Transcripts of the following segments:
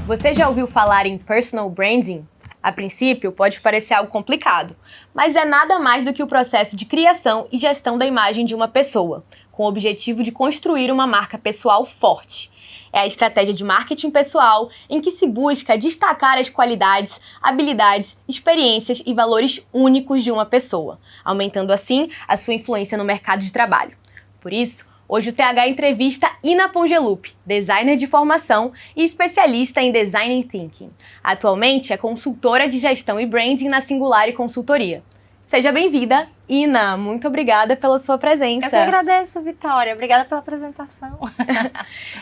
Você já ouviu falar em personal branding? A princípio, pode parecer algo complicado, mas é nada mais do que o processo de criação e gestão da imagem de uma pessoa, com o objetivo de construir uma marca pessoal forte. É a estratégia de marketing pessoal em que se busca destacar as qualidades, habilidades, experiências e valores únicos de uma pessoa, aumentando assim a sua influência no mercado de trabalho. Por isso, hoje o TH entrevista Ina Pongelup, designer de formação e especialista em Design Thinking. Atualmente é consultora de gestão e branding na Singular Consultoria. Seja bem-vinda, Ina. Muito obrigada pela sua presença. Eu que agradeço, Vitória. Obrigada pela apresentação.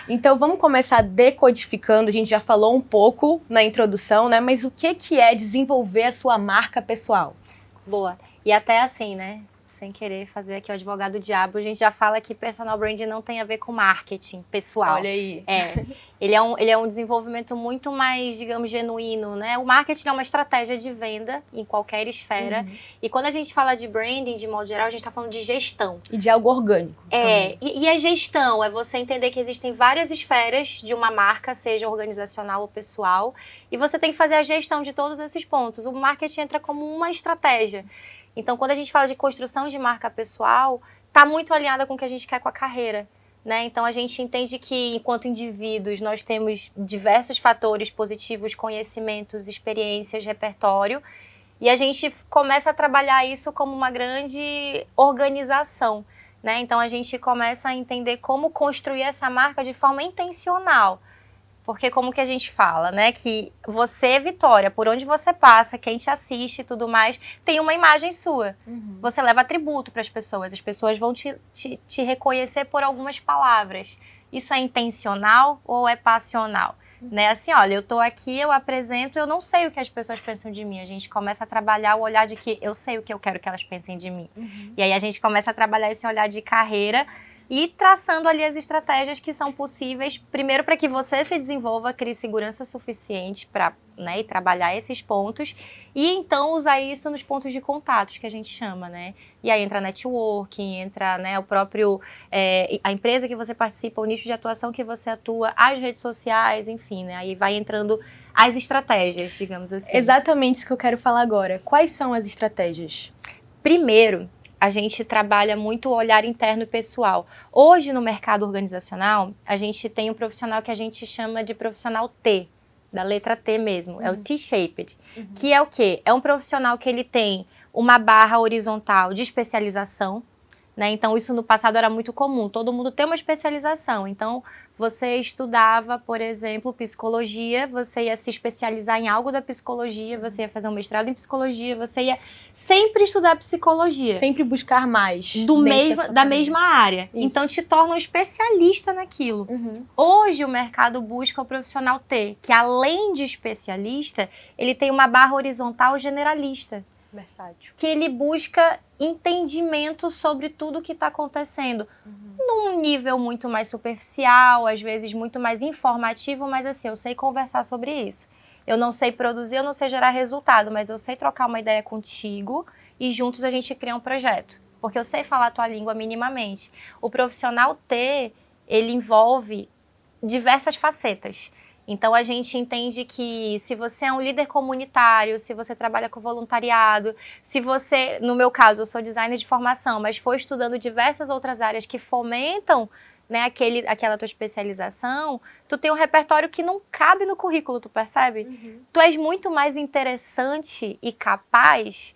Então vamos começar decodificando. A gente já falou um pouco na introdução, né? Mas o que é desenvolver a sua marca pessoal? Boa. E até assim, né? Sem querer fazer aqui o advogado diabo, a gente já fala que personal branding não tem a ver com marketing pessoal. Olha aí. Ele é um desenvolvimento muito mais, digamos, genuíno, né? O marketing é uma estratégia de venda em qualquer esfera. E quando a gente fala de branding, de modo geral, a gente está falando de gestão. E de algo orgânico. E a gestão é você entender que existem várias esferas de uma marca, seja organizacional ou pessoal, e você tem que fazer a gestão de todos esses pontos. O marketing entra como uma estratégia. Então, quando a gente fala de construção de marca pessoal, está muito alinhada com o que a gente quer com a carreira, né? Então, a gente entende que, enquanto indivíduos, nós temos diversos fatores positivos, conhecimentos, experiências, repertório, e a gente começa a trabalhar isso como uma grande organização, né? Então, a gente começa a entender como construir essa marca de forma intencional. Porque como que a gente fala, né? Que você, Vitória, por onde você passa, quem te assiste e tudo mais, tem uma imagem sua. Você leva atributo para as pessoas vão te reconhecer por algumas palavras. Isso é intencional ou é passional? Né? Assim, olha, eu tô aqui, eu apresento, eu não sei o que as pessoas pensam de mim. A gente começa a trabalhar o olhar de que eu sei o que eu quero que elas pensem de mim. E aí a gente começa a trabalhar esse olhar de carreira e traçando ali as estratégias que são possíveis, primeiro para que você se desenvolva, crie segurança suficiente para, né, e trabalhar esses pontos, e então usar isso nos pontos de contatos que a gente chama, né? E aí entra networking, entra, né, o próprio, a empresa que você participa, o nicho de atuação que você atua, as redes sociais, enfim, né? Aí vai entrando as estratégias, digamos assim. Exatamente isso que eu quero falar agora. Quais são as estratégias? Primeiro, a gente trabalha muito o olhar interno e pessoal. Hoje, no mercado organizacional, a gente tem um profissional que a gente chama de profissional T, da letra T mesmo, é o T-shaped, que é o quê? É um profissional que ele tem uma barra horizontal de especialização, né? Então, isso no passado era muito comum, todo mundo tem uma especialização. Então, você estudava, por exemplo, psicologia, você ia se especializar em algo da psicologia, você ia fazer um mestrado em psicologia, você ia sempre estudar psicologia. Sempre buscar mais. Da mesma área. Isso. Então, te torna um especialista naquilo. Hoje, o mercado busca o profissional T, que além de especialista, ele tem uma barra horizontal generalista. Versátil. Que ele busca entendimento sobre tudo que está acontecendo. Num nível muito mais superficial, às vezes muito mais informativo, mas assim, eu sei conversar sobre isso. Eu não sei produzir, eu não sei gerar resultado, mas eu sei trocar uma ideia contigo e juntos a gente cria um projeto. Porque eu sei falar a tua língua minimamente. O profissional T, ele envolve diversas facetas. Então, a gente entende que se você é um líder comunitário, se você trabalha com voluntariado, se você, no meu caso, eu sou designer de formação, mas foi estudando diversas outras áreas que fomentam, né, aquela tua especialização, tu tem um repertório que não cabe no currículo, tu percebe? Tu és muito mais interessante e capaz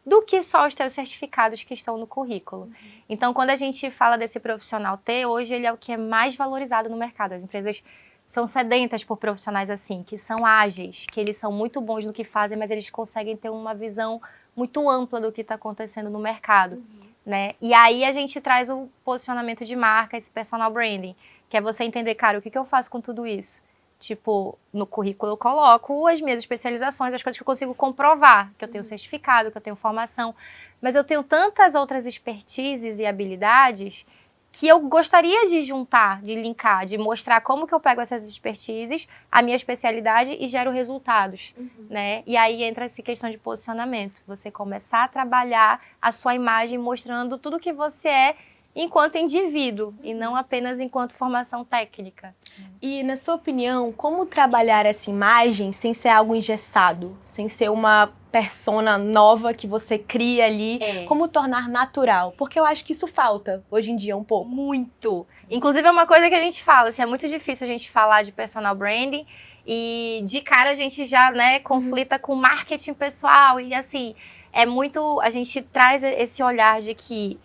do que só os teus certificados que estão no currículo. Então, quando a gente fala desse profissional T, hoje ele é o que é mais valorizado no mercado. As empresas são sedentas por profissionais assim, que são ágeis, que eles são muito bons no que fazem, mas eles conseguem ter uma visão muito ampla do que está acontecendo no mercado, né? E aí a gente traz o posicionamento de marca, esse personal branding, que é você entender, cara, o que eu faço com tudo isso? Tipo, no currículo eu coloco as minhas especializações, as coisas que eu consigo comprovar, que eu tenho certificado, que eu tenho formação, mas eu tenho tantas outras expertises e habilidades que eu gostaria de juntar, de linkar, de mostrar como que eu pego essas expertises, a minha especialidade e gero resultados, né? E aí entra essa questão de posicionamento. Você começar a trabalhar a sua imagem mostrando tudo que você é enquanto indivíduo e não apenas enquanto formação técnica. E, na sua opinião, como trabalhar essa imagem sem ser algo engessado, sem ser uma persona nova que você cria ali, como tornar natural? Porque eu acho que isso falta hoje em dia um pouco. Muito! Inclusive é uma coisa que a gente fala, assim, é muito difícil a gente falar de personal branding e de cara a gente já, né, conflita com marketing pessoal e assim, a gente traz esse olhar de que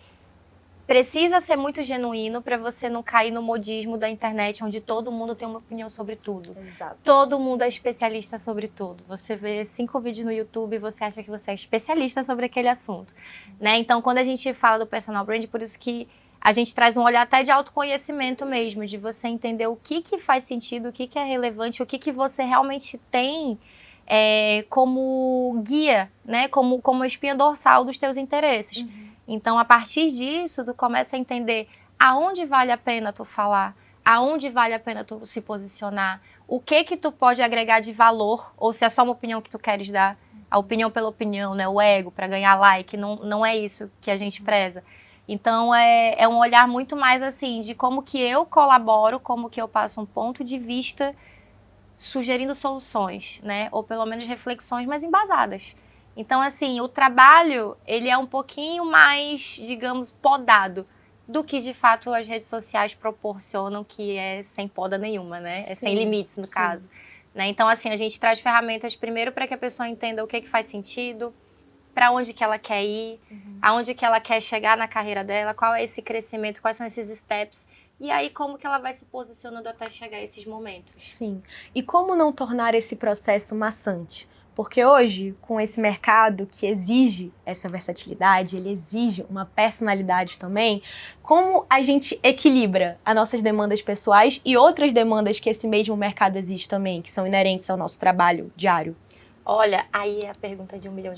precisa ser muito genuíno para você não cair no modismo da internet, onde todo mundo tem uma opinião sobre tudo. Exato. Todo mundo é especialista sobre tudo. Você vê 5 vídeos no YouTube e você acha que você é especialista sobre aquele assunto. Né? Então, quando a gente fala do personal brand, por isso que a gente traz um olhar até de autoconhecimento mesmo, de você entender o que faz sentido, o que é relevante, o que você realmente tem como guia, né? Como espinha dorsal dos teus interesses. Então, a partir disso, tu começa a entender aonde vale a pena tu falar, aonde vale a pena tu se posicionar, o que tu pode agregar de valor, ou se é só uma opinião que tu queres dar, a opinião pela opinião, né? O ego para ganhar like, não é isso que a gente preza. Então, é um olhar muito mais assim, de como que eu colaboro, como que eu passo um ponto de vista sugerindo soluções, né? Ou pelo menos reflexões mais embasadas. Então, assim, o trabalho, ele é um pouquinho mais, digamos, podado do que, de fato, as redes sociais proporcionam, que é sem poda nenhuma, né? É sem limites, no caso. Né? Então, assim, a gente traz ferramentas primeiro para que a pessoa entenda o que faz sentido, para onde que ela quer ir, aonde que ela quer chegar na carreira dela, qual é esse crescimento, quais são esses steps, e aí como que ela vai se posicionando até chegar a esses momentos. Sim. E como não tornar esse processo maçante? Porque hoje, com esse mercado que exige essa versatilidade, ele exige uma personalidade também, como a gente equilibra as nossas demandas pessoais e outras demandas que esse mesmo mercado exige também, que são inerentes ao nosso trabalho diário? Olha, aí é a pergunta de $1 milhão.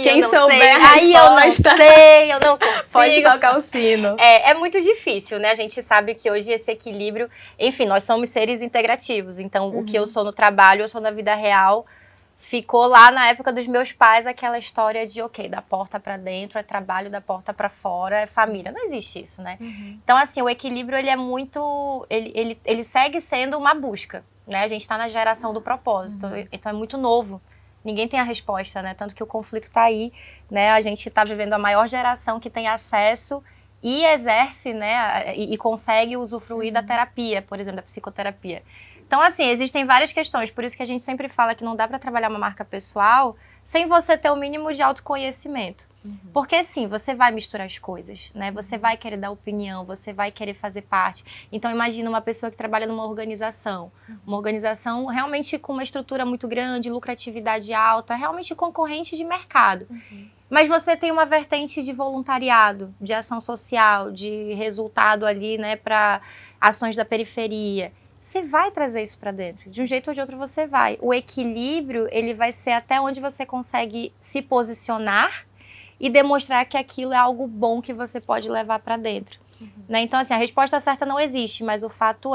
Quem souber aí eu não sei, eu não consigo. Pode tocar o sino. É muito difícil, né? A gente sabe que hoje esse equilíbrio... Enfim, nós somos seres integrativos. Então, o que eu sou no trabalho, eu sou na vida real. Ficou lá na época dos meus pais aquela história de, ok, da porta pra dentro é trabalho, da porta pra fora é família. Não existe isso, né? Então, assim, o equilíbrio, ele é muito... Ele segue sendo uma busca, né? A gente tá na geração do propósito. Então, é muito novo. Ninguém tem a resposta, né? Tanto que o conflito tá aí, né? A gente tá vivendo a maior geração que tem acesso e exerce, né? E consegue usufruir da terapia, por exemplo, da psicoterapia. Então, assim, existem várias questões. Por isso que a gente sempre fala que não dá para trabalhar uma marca pessoal sem você ter o mínimo de autoconhecimento. Porque, sim, você vai misturar as coisas, né? Você vai querer dar opinião, você vai querer fazer parte. Então, imagina uma pessoa que trabalha numa organização. Uma organização realmente com uma estrutura muito grande, lucratividade alta, realmente concorrente de mercado. Mas você tem uma vertente de voluntariado, de ação social, de resultado ali, né, para ações da periferia. Você vai trazer isso para dentro. De um jeito ou de outro você vai. O equilíbrio, ele vai ser até onde você consegue se posicionar e demonstrar que aquilo é algo bom que você pode levar para dentro. Né? Então, assim, a resposta certa não existe, mas o fato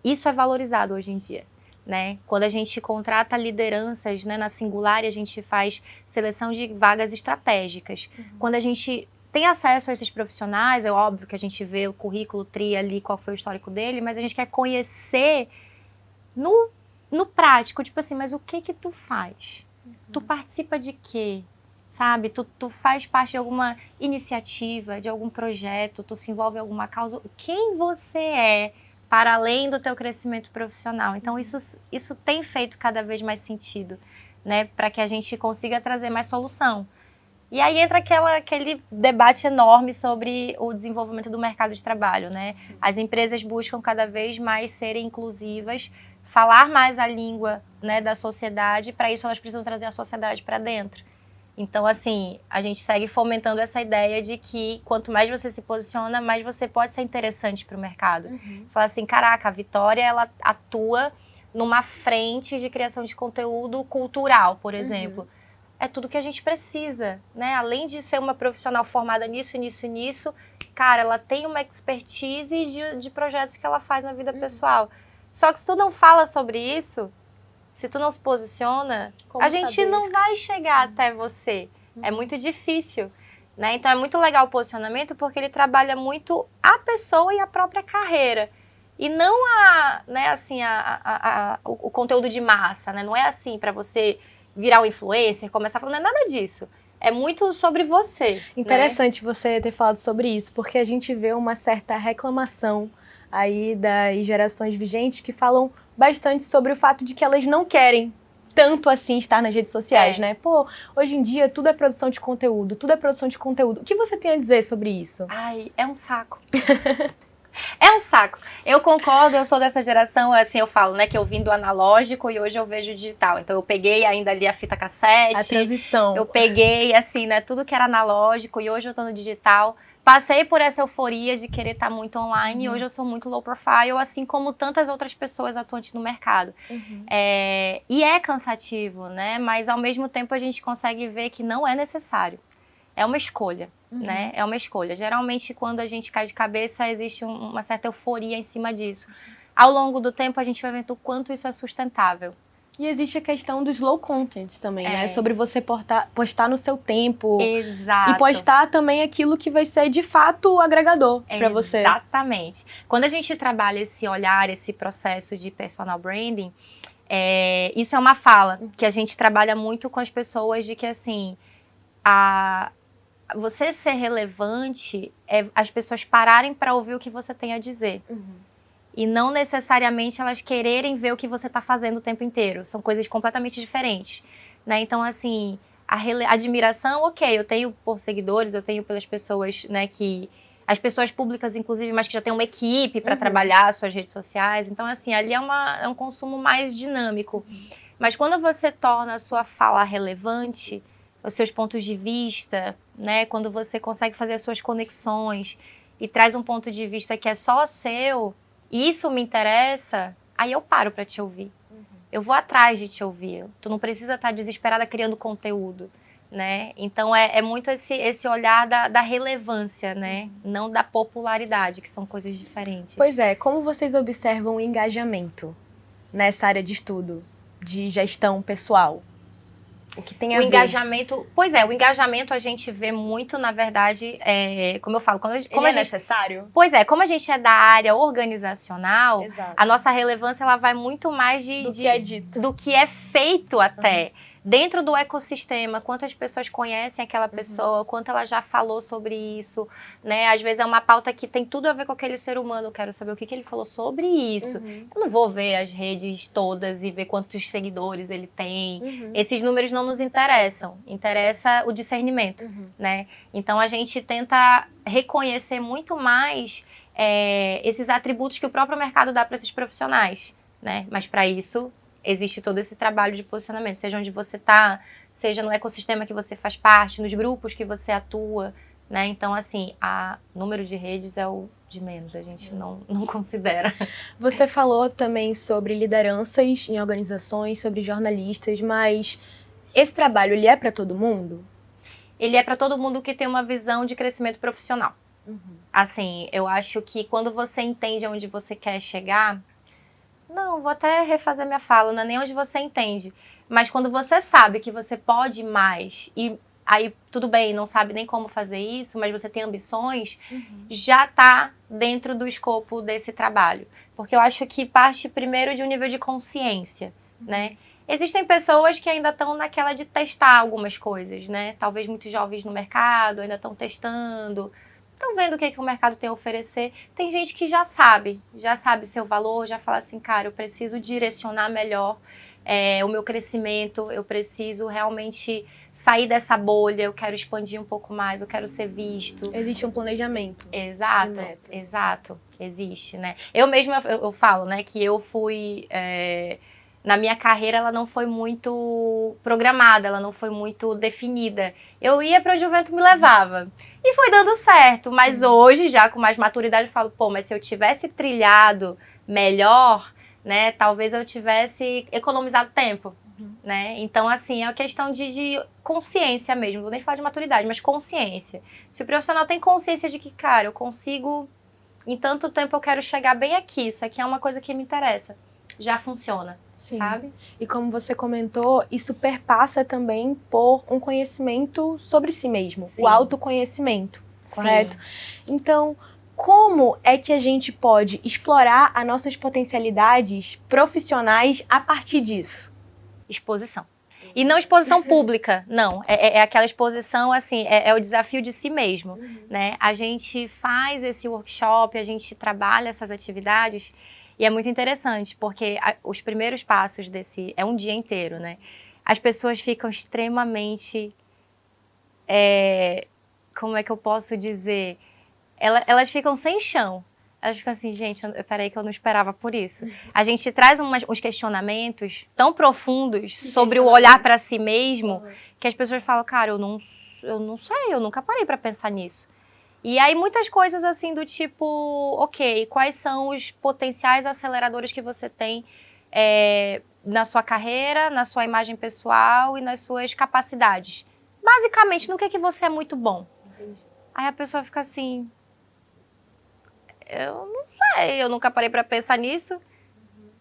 isso é valorizado hoje em dia. Né? Quando a gente contrata lideranças, né, na Singular, a gente faz seleção de vagas estratégicas. Quando a gente tem acesso a esses profissionais, é óbvio que a gente vê o currículo, tria ali qual foi o histórico dele, mas a gente quer conhecer no prático, tipo assim, mas o que tu faz? Tu participa de quê? Sabe? Tu faz parte de alguma iniciativa, de algum projeto, tu se envolve em alguma causa. Quem você é para além do teu crescimento profissional? Então, isso tem feito cada vez mais sentido, né? Para que a gente consiga trazer mais solução. E aí entra aquele debate enorme sobre o desenvolvimento do mercado de trabalho, né? Sim. As empresas buscam cada vez mais serem inclusivas, falar mais a língua, né, da sociedade. Para isso, elas precisam trazer a sociedade para dentro. Então, assim, a gente segue fomentando essa ideia de que quanto mais você se posiciona, mais você pode ser interessante para o mercado. Falar assim, caraca, a Vitória, ela atua numa frente de criação de conteúdo cultural, por exemplo. É tudo que a gente precisa, né? Além de ser uma profissional formada nisso, cara, ela tem uma expertise de projetos que ela faz na vida pessoal. Só que se tu não fala sobre isso, se tu não se posiciona, a gente não vai chegar até você. É muito difícil. né? Então é muito legal o posicionamento porque ele trabalha muito a pessoa e a própria carreira. E não né, assim, o conteúdo de massa, né? Não é assim para você virar um influencer, começar falando, não é nada disso. É muito sobre você. Interessante, né, você ter falado sobre isso, porque a gente vê uma certa reclamação aí das gerações vigentes que falam bastante sobre o fato de que elas não querem tanto assim estar nas redes sociais, né? Pô, hoje em dia tudo é produção de conteúdo, tudo é produção de conteúdo. O que você tem a dizer sobre isso? Ai, é um saco. É um saco. Eu concordo, eu sou dessa geração, assim, eu falo, né, que eu vim do analógico e hoje eu vejo digital. Então eu peguei ainda ali a fita cassete. A transição. Eu peguei, assim, né, tudo que era analógico e hoje eu tô no digital. Passei por essa euforia de querer estar muito online e hoje eu sou muito low profile, assim como tantas outras pessoas atuantes no mercado. E é cansativo, né? Mas ao mesmo tempo a gente consegue ver que não é necessário. É uma escolha, né? É uma escolha. Geralmente, quando a gente cai de cabeça, existe uma certa euforia em cima disso. Ao longo do tempo, a gente vai vendo o quanto isso é sustentável. E existe a questão dos low content também, né? Sobre você postar no seu tempo. Exato. E postar também aquilo que vai ser, de fato, agregador para você. Exatamente. Quando a gente trabalha esse olhar, esse processo de personal branding, isso é uma fala que a gente trabalha muito com as pessoas de que, assim, você ser relevante é as pessoas pararem para ouvir o que você tem a dizer. E não necessariamente elas quererem ver o que você está fazendo o tempo inteiro. São coisas completamente diferentes, né? Então, assim, a admiração, ok, eu tenho por seguidores, eu tenho pelas pessoas, né, as pessoas públicas, inclusive, mas que já têm uma equipe para trabalhar suas redes sociais. Então, assim, ali é um consumo mais dinâmico. Mas quando você torna a sua fala relevante, os seus pontos de vista, né, quando você consegue fazer as suas conexões e traz um ponto de vista que é só seu, isso me interessa, aí eu paro para te ouvir. Eu vou atrás de te ouvir. Tu não precisa estar desesperada criando conteúdo, né? Então é muito esse olhar da relevância, né? Não da popularidade, que são coisas diferentes. Pois é, como vocês observam o engajamento nessa área de estudo, de gestão pessoal? O que tem a ver? Engajamento, pois é, o engajamento a gente vê muito, na verdade, como eu falo, como é necessário? Pois é, como a gente é da área organizacional, Exato, a nossa relevância ela vai muito mais do que é dito, do que é feito até. Dentro do ecossistema, quantas pessoas conhecem aquela pessoa, quanto ela já falou sobre isso, né? Às vezes é uma pauta que tem tudo a ver com aquele ser humano, eu quero saber o que ele falou sobre isso. Eu não vou ver as redes todas e ver quantos seguidores ele tem. Esses números não nos interessam, interessa o discernimento, né? Então a gente tenta reconhecer muito mais esses atributos que o próprio mercado dá para esses profissionais, né? Mas para isso existe todo esse trabalho de posicionamento, seja onde você está, seja no ecossistema que você faz parte, nos grupos que você atua, né? Então, assim, o número de redes é o de menos, a gente não considera. Você falou também sobre lideranças em organizações, sobre jornalistas, mas esse trabalho, ele é para todo mundo? Ele é para todo mundo que tem uma visão de crescimento profissional. Assim, eu acho que quando você entende aonde você quer chegar... Não, vou até refazer minha fala, não é nem onde você entende. Mas quando você sabe que você pode mais, e aí tudo bem, não sabe nem como fazer isso, mas você tem ambições, já está dentro do escopo desse trabalho. Porque eu acho que parte primeiro de um nível de consciência, né? Existem pessoas que ainda estão naquela de testar algumas coisas, né? Talvez muitos jovens no mercado ainda estão testando, estão vendo o que o mercado tem a oferecer. Tem gente que já sabe seu valor, já fala assim, cara, eu preciso direcionar melhor o meu crescimento, eu preciso realmente sair dessa bolha, eu quero expandir um pouco mais, eu quero ser visto. Existe um planejamento. Exato, existe, né? Eu mesma, eu falo, né, que eu fui... na minha carreira, ela não foi muito programada, ela não foi muito definida. Eu ia para onde o vento me levava. E foi dando certo, mas hoje, já com mais maturidade, eu falo, pô, mas se eu tivesse trilhado melhor, né, talvez eu tivesse economizado tempo, né? Então, assim, é uma questão de consciência mesmo, não vou nem falar de maturidade, mas consciência. Se o profissional tem consciência de que, cara, eu consigo, em tanto tempo eu quero chegar bem aqui, isso aqui é uma coisa que me interessa. já funciona, Sim. sabe? E como você comentou, isso perpassa também por um conhecimento sobre si mesmo, Sim. o autoconhecimento, correto? Sim. Então, como é que a gente pode explorar as nossas potencialidades profissionais a partir disso? Exposição. E não exposição pública, não. É aquela exposição, assim, é o desafio de si mesmo, né? A gente faz esse workshop, a gente trabalha essas atividades e é muito interessante, porque os primeiros passos desse... É um dia inteiro, né? As pessoas ficam extremamente... como é que eu posso dizer? Elas ficam sem chão. Elas ficam assim, gente, peraí que eu não esperava por isso. A gente traz uns questionamentos tão profundos sobre o olhar para si mesmo, que as pessoas falam, cara, eu não sei, eu nunca parei para pensar nisso. E aí muitas coisas assim do tipo, ok, quais são os potenciais aceleradores que você tem na sua carreira, na sua imagem pessoal e nas suas capacidades? Basicamente, no que você é muito bom? Entendi. Aí a pessoa fica assim... Eu não sei, eu nunca parei pra pensar nisso.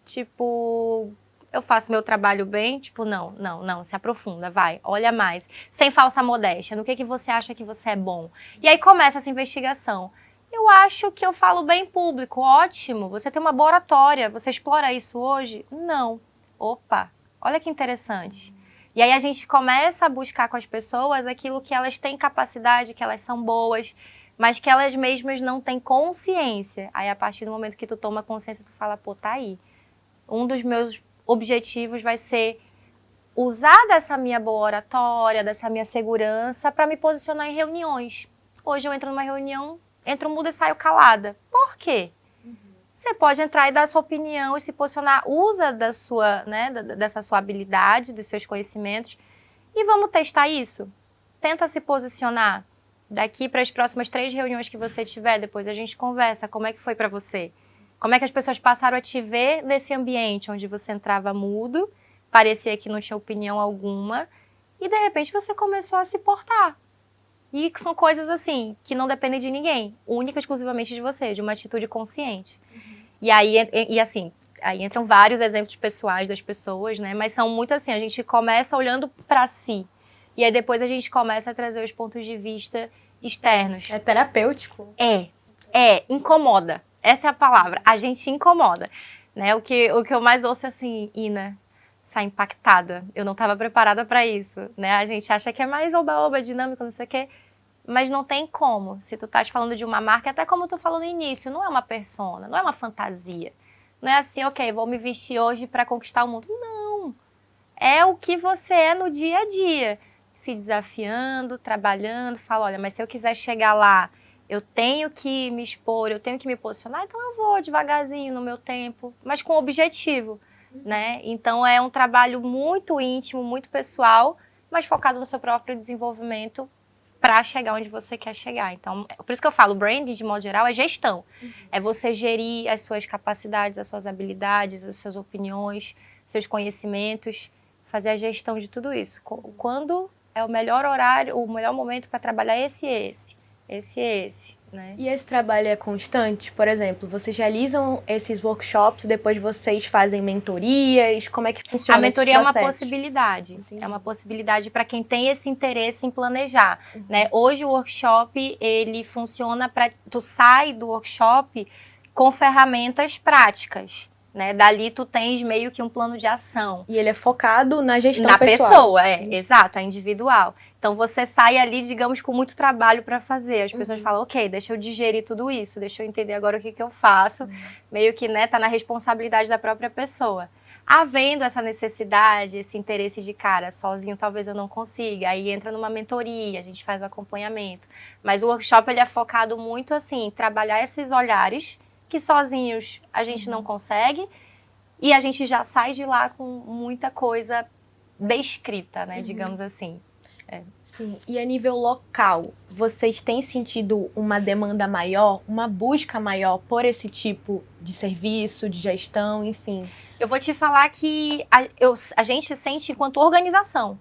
Tipo, eu faço meu trabalho bem? Tipo, não, se aprofunda, vai, olha mais. Sem falsa modéstia, no que você acha que você é bom? E aí começa essa investigação. Eu acho que eu falo bem em público, ótimo, você tem uma boa oratória, você explora isso hoje? Não. Opa, olha que interessante. E aí a gente começa a buscar com as pessoas aquilo que elas têm capacidade, que elas são boas, mas que elas mesmas não têm consciência. Aí, a partir do momento que tu toma consciência, tu fala, pô, tá aí. Um dos meus objetivos vai ser usar dessa minha boa oratória, dessa minha segurança, para me posicionar em reuniões. Hoje eu entro numa reunião, entro muda e saio calada. Por quê? Você pode entrar e dar a sua opinião e se posicionar. Usa dessa sua habilidade, dos seus conhecimentos. E vamos testar isso? Tenta se posicionar. Daqui para as próximas 3 reuniões que você tiver, depois a gente conversa. Como é que foi para você? Como é que as pessoas passaram a te ver nesse ambiente onde você entrava mudo, parecia que não tinha opinião alguma, e de repente você começou a se portar. E são coisas assim, que não dependem de ninguém, única e exclusivamente de você, de uma atitude consciente. E aí, assim, aí entram vários exemplos pessoais das pessoas, né? Mas são muito assim, a gente começa olhando para si. E aí depois a gente começa a trazer os pontos de vista externos. É terapêutico. Incomoda. Essa é a palavra. A gente incomoda. Né? O que eu mais ouço é assim, Ina, sai impactada. Eu não estava preparada para isso. Né? A gente acha que é mais oba-oba, dinâmico, não sei o quê. Mas não tem como. Se tu estás falando de uma marca, até como tu falou no início, não é uma persona, não é uma fantasia. Não é assim, ok, vou me vestir hoje para conquistar o mundo. Não. É o que você é no dia a dia. Se desafiando, trabalhando, fala, olha, mas se eu quiser chegar lá, eu tenho que me expor, eu tenho que me posicionar, então eu vou devagarzinho no meu tempo, mas com objetivo, né? Então é um trabalho muito íntimo, muito pessoal, mas focado no seu próprio desenvolvimento para chegar onde você quer chegar. Então, por isso que eu falo, branding, de modo geral, é gestão. É você gerir as suas capacidades, as suas habilidades, as suas opiniões, seus conhecimentos, fazer a gestão de tudo isso. Quando é o melhor horário, o melhor momento para trabalhar esse, né? E esse trabalho é constante? Por exemplo, vocês realizam esses workshops, depois vocês fazem mentorias? Como é que funciona esse processo? A mentoria é uma possibilidade. Entendi. É uma possibilidade para quem tem esse interesse em planejar, né? Hoje o workshop, ele funciona para... Tu sai do workshop com ferramentas práticas. Né? Dali tu tens meio que um plano de ação. E ele é focado na gestão na pessoal. Na pessoa, exato, é individual. Então você sai ali, digamos, com muito trabalho para fazer. As pessoas falam, ok, deixa eu digerir tudo isso, deixa eu entender agora o que eu faço. Meio que, né, tá na responsabilidade da própria pessoa. Havendo essa necessidade, esse interesse de, cara, sozinho talvez eu não consiga, aí entra numa mentoria, a gente faz o acompanhamento. Mas o workshop, ele é focado muito, assim, em trabalhar esses olhares que sozinhos a gente não consegue, e a gente já sai de lá com muita coisa descrita, né, digamos assim. Sim, e a nível local, vocês têm sentido uma demanda maior, uma busca maior por esse tipo de serviço, de gestão, enfim? Eu vou te falar que a gente sente enquanto organização.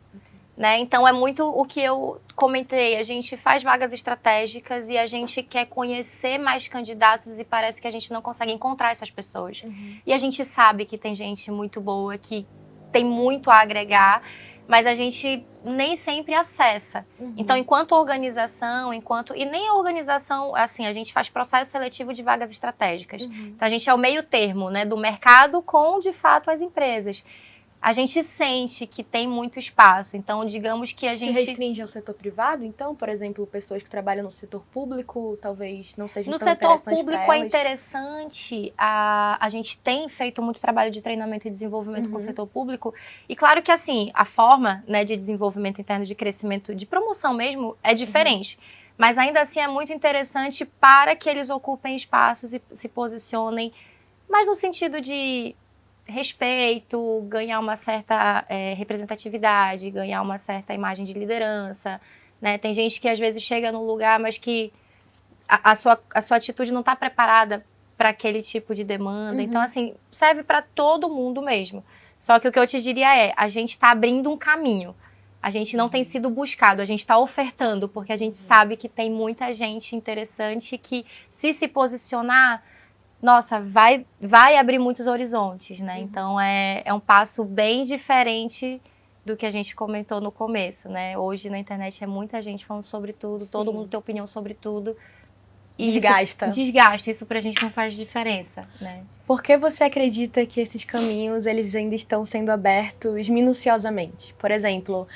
né? Então é muito o que eu comentei, a gente faz vagas estratégicas e a gente quer conhecer mais candidatos e parece que a gente não consegue encontrar essas pessoas. E a gente sabe que tem gente muito boa, que tem muito a agregar, mas a gente nem sempre acessa. Então, enquanto organização, e nem a organização, assim, a gente faz processo seletivo de vagas estratégicas. Então, a gente é o meio termo, né, do mercado com, de fato, as empresas. A gente sente que tem muito espaço, então digamos que a gente... Se restringe ao setor privado, então, por exemplo, pessoas que trabalham no setor público, talvez não sejam no tão interessantes para elas? No setor público é interessante, a gente tem feito muito trabalho de treinamento e desenvolvimento com o setor público, e claro que assim, a forma, né, de desenvolvimento interno, de crescimento, de promoção mesmo, é diferente. Mas ainda assim é muito interessante para que eles ocupem espaços e se posicionem, mas no sentido de respeito, ganhar uma certa representatividade, ganhar uma certa imagem de liderança, né? Tem gente que às vezes chega num lugar, mas que a sua atitude não está preparada para aquele tipo de demanda. Então, assim, serve para todo mundo mesmo. Só que o que eu te diria é, a gente está abrindo um caminho. A gente não tem sido buscado, a gente está ofertando, porque a gente sabe que tem muita gente interessante que, se posicionar, nossa, vai abrir muitos horizontes, né? Então, é um passo bem diferente do que a gente comentou no começo, né? Hoje, na internet, é muita gente falando sobre tudo, todo mundo tem opinião sobre tudo. E desgasta. Isso pra gente não faz diferença, né? Por que você acredita que esses caminhos, eles ainda estão sendo abertos minuciosamente? Por exemplo,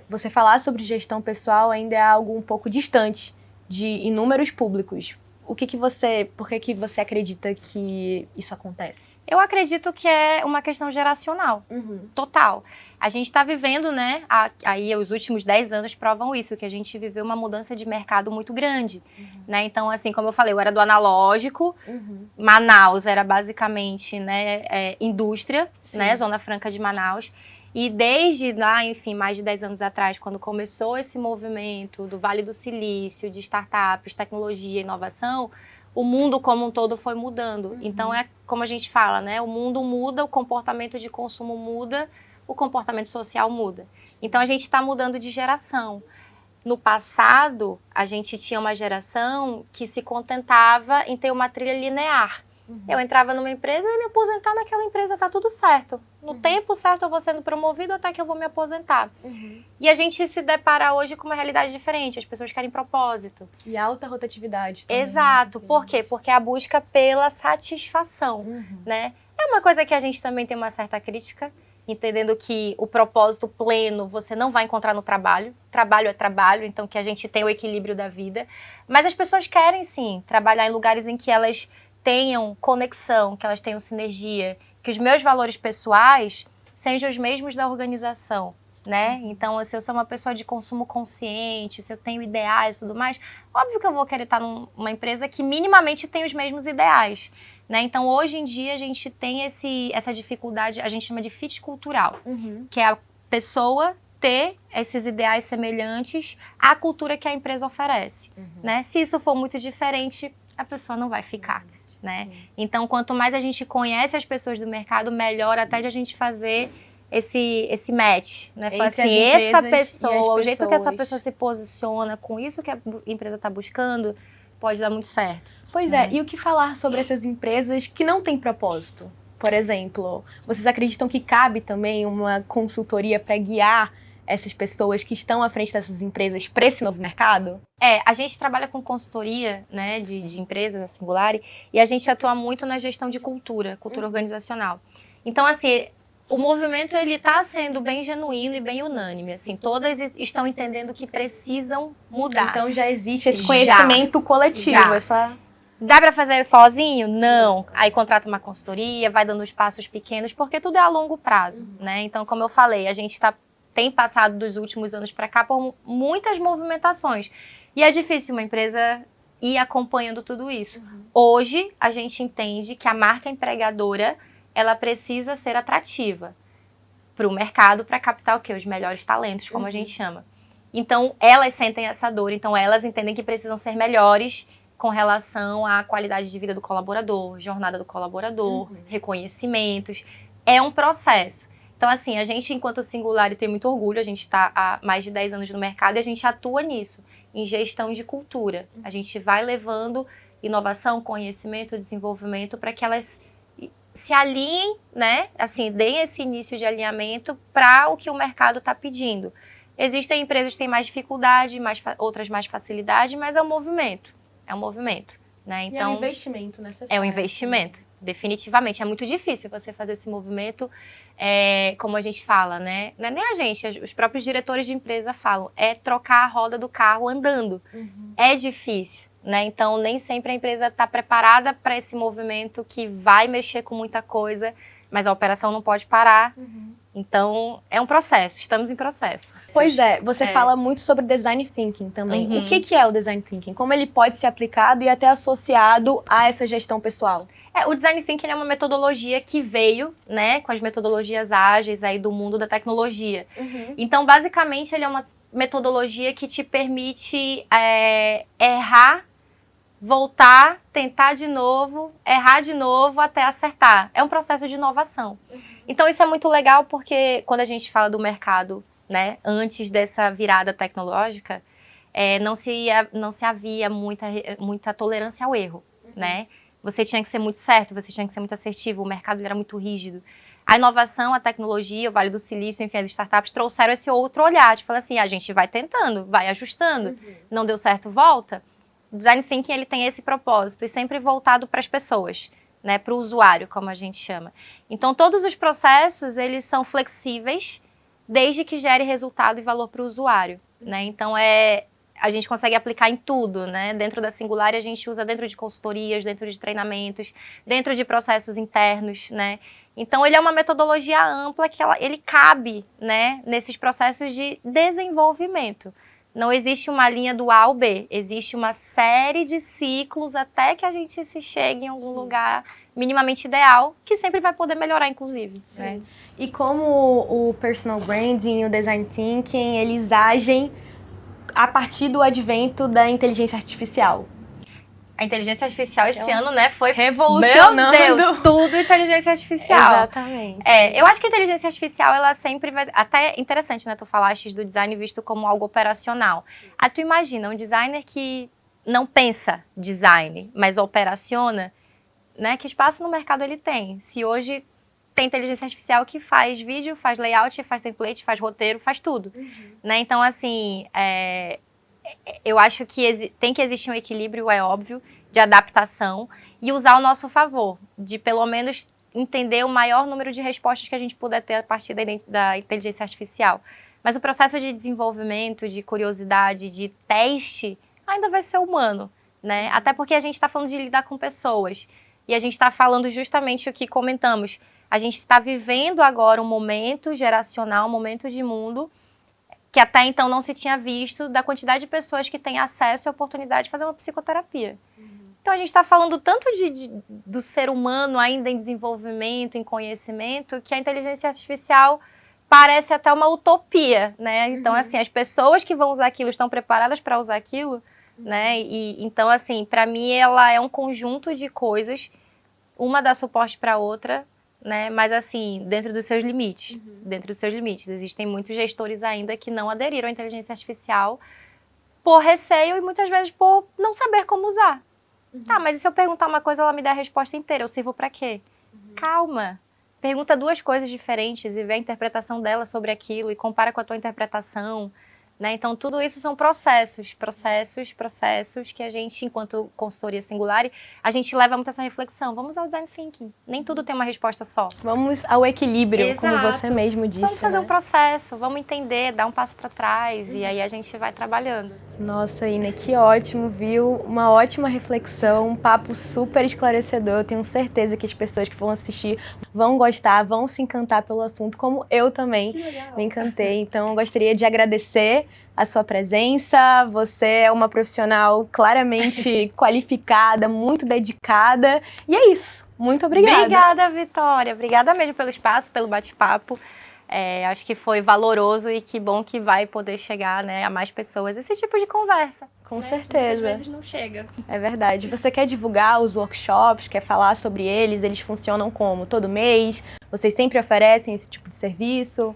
você falar sobre gestão pessoal ainda é algo um pouco distante de inúmeros públicos. Por que você acredita que isso acontece? Eu acredito que é uma questão geracional, total. A gente está vivendo, né, aí os últimos 10 anos provam isso, que a gente viveu uma mudança de mercado muito grande, né? Então, assim, como eu falei, eu era do analógico, Manaus era basicamente, né, indústria, né, Zona Franca de Manaus. E desde lá, enfim, mais de 10 anos atrás, quando começou esse movimento do Vale do Silício, de startups, tecnologia, inovação, o mundo como um todo foi mudando. Então, é como a gente fala, né? O mundo muda, o comportamento de consumo muda, o comportamento social muda. Então, a gente está mudando de geração. No passado, a gente tinha uma geração que se contentava em ter uma trilha linear. Eu entrava numa empresa, eu ia me aposentar naquela empresa, tá tudo certo. No tempo certo eu vou sendo promovido até que eu vou me aposentar. E a gente se depara hoje com uma realidade diferente, as pessoas querem propósito. E alta rotatividade também. Exato. Por quê? Porque é a busca pela satisfação, né? É uma coisa que a gente também tem uma certa crítica, entendendo que o propósito pleno você não vai encontrar no trabalho. Trabalho é trabalho, então que a gente tem o equilíbrio da vida. Mas as pessoas querem, sim, trabalhar em lugares em que elas tenham conexão, que elas tenham sinergia, que os meus valores pessoais sejam os mesmos da organização, né? Então, se eu sou uma pessoa de consumo consciente, se eu tenho ideais e tudo mais, óbvio que eu vou querer estar numa empresa que minimamente tem os mesmos ideais, né? Então, hoje em dia, a gente tem essa dificuldade, a gente chama de fit cultural, que é a pessoa ter esses ideais semelhantes à cultura que a empresa oferece, né? Se isso for muito diferente, a pessoa não vai ficar. Né? Então, quanto mais a gente conhece as pessoas do mercado, melhor até de a gente fazer esse match, né? Falar assim, essa pessoa, o jeito que essa pessoa se posiciona com isso que a empresa está buscando, pode dar muito certo. Pois é, e o que falar sobre essas empresas que não têm propósito? Por exemplo, vocês acreditam que cabe também uma consultoria para guiar essas pessoas que estão à frente dessas empresas para esse novo mercado? A gente trabalha com consultoria, né, de empresas, a Singulari, e a gente atua muito na gestão de cultura organizacional. Então, assim, o movimento ele está sendo bem genuíno e bem unânime, assim, todas estão entendendo que precisam mudar. Então já existe esse conhecimento coletivo, Dá para fazer sozinho? Não. Aí contrata uma consultoria, vai dando os passos pequenos, porque tudo é a longo prazo, né? Então, como eu falei, a gente tem passado dos últimos anos para cá por muitas movimentações. E é difícil uma empresa ir acompanhando tudo isso. Hoje, a gente entende que a marca empregadora, ela precisa ser atrativa para o mercado, para captar o quê? Os melhores talentos, como a gente chama. Então, elas sentem essa dor, então elas entendem que precisam ser melhores com relação à qualidade de vida do colaborador, jornada do colaborador, reconhecimentos. É um processo. Então, assim, a gente, enquanto Singularity, tem muito orgulho, a gente está há mais de 10 anos no mercado e a gente atua nisso, em gestão de cultura. A gente vai levando inovação, conhecimento, desenvolvimento para que elas se alinhem, né? Assim, deem esse início de alinhamento para o que o mercado está pedindo. Existem empresas que têm mais dificuldade, outras mais facilidade, mas é um movimento. É um movimento, né? Então, é um investimento necessário. É um investimento, definitivamente. É muito difícil você fazer esse movimento, como a gente fala, né? Não é nem a gente, os próprios diretores de empresa falam. É trocar a roda do carro andando. É difícil, né? Então, nem sempre a empresa está preparada para esse movimento que vai mexer com muita coisa, mas a operação não pode parar. Então, é um processo, estamos em processo. Pois é, você fala muito sobre Design Thinking também. O que é o Design Thinking? Como ele pode ser aplicado e até associado a essa gestão pessoal? O Design Thinking é uma metodologia que veio, né, com as metodologias ágeis aí do mundo da tecnologia. Então, basicamente, ele é uma metodologia que te permite errar, voltar, tentar de novo, errar de novo até acertar. É um processo de inovação. Então, isso é muito legal porque quando a gente fala do mercado, né, antes dessa virada tecnológica, não se havia muita tolerância ao erro, né? Você tinha que ser muito certo, você tinha que ser muito assertivo, o mercado era muito rígido. A inovação, a tecnologia, o Vale do Silício, enfim, as startups trouxeram esse outro olhar, de falar assim, a gente vai tentando, vai ajustando, não deu certo, volta. O Design Thinking, ele tem esse propósito, e sempre voltado para as pessoas, né, para o usuário, como a gente chama. Então, todos os processos, eles são flexíveis, desde que gere resultado e valor para o usuário, né? Então, a gente consegue aplicar em tudo, né? Dentro da Singularity, a gente usa dentro de consultorias, dentro de treinamentos, dentro de processos internos, né? Então, ele é uma metodologia ampla que ele cabe, né, nesses processos de desenvolvimento. Não existe uma linha do A ao B, existe uma série de ciclos até que a gente se chegue em algum lugar minimamente ideal, que sempre vai poder melhorar, inclusive. Né? E como o personal branding e o design thinking, eles agem a partir do advento da inteligência artificial? A inteligência artificial esse ano, né, foi revolucionando. Meu Deus, tudo inteligência artificial. Exatamente. Eu acho que a inteligência artificial, ela sempre vai... Até interessante, né, tu falaste do design visto como algo operacional. Tu imagina, um designer que não pensa design, mas operaciona, né, que espaço no mercado ele tem? Se hoje tem inteligência artificial que faz vídeo, faz layout, faz template, faz roteiro, faz tudo. Né? Então, assim... eu acho que tem que existir um equilíbrio, é óbvio, de adaptação e usar ao nosso favor, de pelo menos entender o maior número de respostas que a gente puder ter a partir da inteligência artificial. Mas o processo de desenvolvimento, de curiosidade, de teste, ainda vai ser humano, né? Até porque a gente está falando de lidar com pessoas e a gente está falando justamente o que comentamos. A gente está vivendo agora um momento geracional, um momento de mundo que até então não se tinha visto, da quantidade de pessoas que têm acesso e oportunidade de fazer uma psicoterapia. Então, a gente está falando tanto do ser humano ainda em desenvolvimento, em conhecimento, que a inteligência artificial parece até uma utopia, né? Então, assim, as pessoas que vão usar aquilo estão preparadas para usar aquilo, né? Então, assim, para mim, ela é um conjunto de coisas, uma dá suporte para a outra, né? Mas assim, dentro dos seus limites. Dentro dos seus limites. Existem muitos gestores ainda que não aderiram à inteligência artificial por receio e muitas vezes por não saber como usar. Tá, mas e se eu perguntar uma coisa, ela me dá a resposta inteira, eu sirvo pra quê? Calma. Pergunta duas coisas diferentes e vê a interpretação dela sobre aquilo e compara com a tua interpretação. Né? Então, tudo isso são processos que a gente, enquanto consultoria Singularity, a gente leva muito essa reflexão. Vamos ao design thinking. Nem tudo tem uma resposta só. Vamos ao equilíbrio, Exato. Como você mesmo disse. Vamos fazer um processo, vamos entender, dar um passo para trás e aí a gente vai trabalhando. Nossa, Ina, que ótimo, viu? Uma ótima reflexão, um papo super esclarecedor. Eu tenho certeza que as pessoas que vão assistir vão gostar, vão se encantar pelo assunto, como eu também me encantei. Então, eu gostaria de agradecer a sua presença. Você é uma profissional claramente qualificada, muito dedicada. E é isso. Muito obrigada. Obrigada, Vitória. Obrigada mesmo pelo espaço, pelo bate-papo. Acho que foi valoroso e que bom que vai poder chegar, né, a mais pessoas esse tipo de conversa. Com certeza. Às vezes não chega. É verdade. Você quer divulgar os workshops, quer falar sobre eles? Eles funcionam como? Todo mês? Vocês sempre oferecem esse tipo de serviço?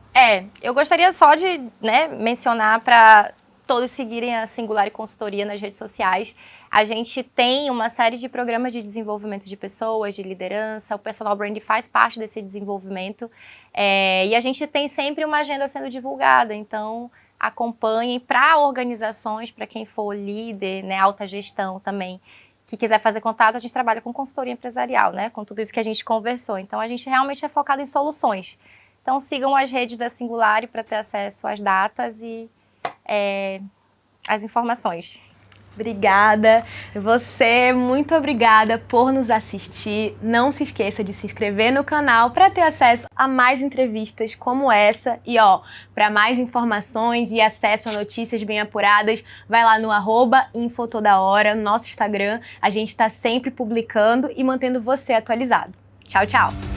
Eu gostaria só de, né, mencionar para todos seguirem a Singular Consultoria nas redes sociais. A gente tem uma série de programas de desenvolvimento de pessoas, de liderança, o personal brand faz parte desse desenvolvimento, e a gente tem sempre uma agenda sendo divulgada, então acompanhem para organizações, para quem for líder, né, alta gestão também, que quiser fazer contato, a gente trabalha com consultoria empresarial, né, com tudo isso que a gente conversou, então a gente realmente é focado em soluções. Então sigam as redes da Singular para ter acesso às datas e às informações. Obrigada. Você, muito obrigada por nos assistir. Não se esqueça de se inscrever no canal para ter acesso a mais entrevistas como essa. E para mais informações e acesso a notícias bem apuradas, vai lá no @infotodahora, no nosso Instagram. A gente está sempre publicando e mantendo você atualizado. Tchau, tchau!